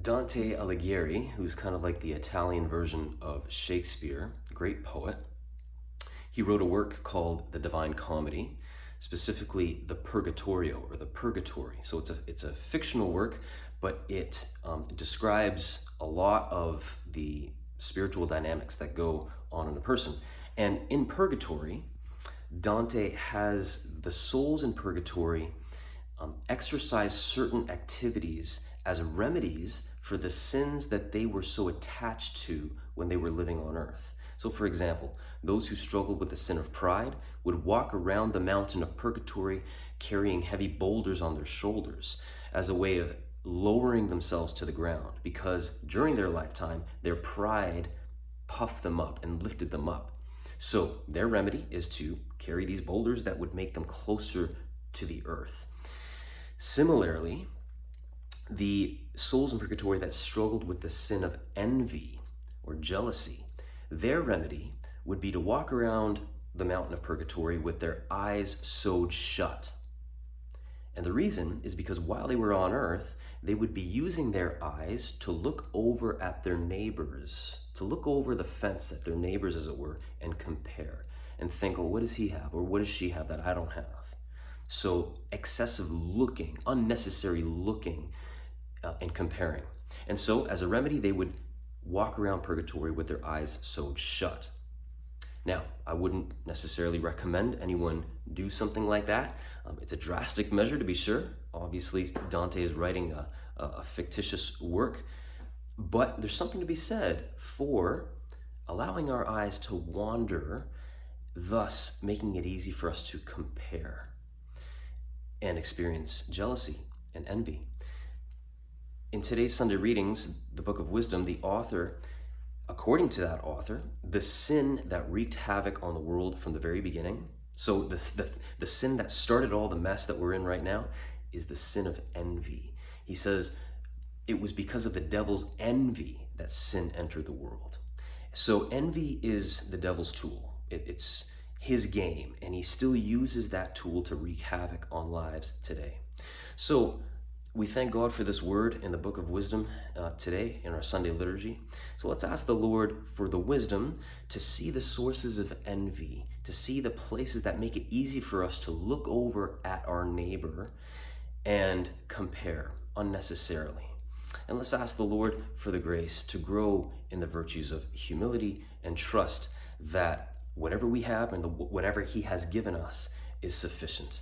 Dante Alighieri, who's kind of like the Italian version of Shakespeare, a great poet, he wrote a work called The Divine Comedy, specifically the Purgatorio or the Purgatory. So it's a fictional work, but it describes a lot of the spiritual dynamics that go on in a person. And in Purgatory, Dante has the souls in Purgatory exercise certain activities as remedies for the sins that they were so attached to when they were living on earth. So for example, those who struggled with the sin of pride would walk around the mountain of Purgatory carrying heavy boulders on their shoulders as a way of lowering themselves to the ground, because during their lifetime, their pride puffed them up and lifted them up. So their remedy is to carry these boulders that would make them closer to the earth. Similarly, the souls in Purgatory that struggled with the sin of envy or jealousy, their remedy would be to walk around the mountain of Purgatory with their eyes sewed shut. And the reason is because while they were on earth, they would be using their eyes to look over at their neighbors, to look over the fence at their neighbors, as it were, and compare and think, oh, what does he have or what does she have that I don't have? So excessive looking, unnecessary looking and comparing. And so as a remedy, they would walk around Purgatory with their eyes sewed shut. Now, I wouldn't necessarily recommend anyone do something like that. It's a drastic measure, to be sure. Obviously, Dante is writing a fictitious work, but there's something to be said for allowing our eyes to wander, thus making it easy for us to compare and experience jealousy and envy. In today's Sunday readings, the Book of Wisdom, the author, according to that author, the sin that wreaked havoc on the world from the very beginning, so the sin that started all the mess that we're in right now, is the sin of envy. He says it was because of the devil's envy that sin entered the world. So envy is the devil's tool. It's his game, and he still uses that tool to wreak havoc on lives today. So we thank God for this word in the Book of Wisdom today in our Sunday liturgy. So let's ask the Lord for the wisdom to see the sources of envy, to see the places that make it easy for us to look over at our neighbor and compare unnecessarily. And let's ask the Lord for the grace to grow in the virtues of humility and trust that whatever we have and whatever he has given us is sufficient.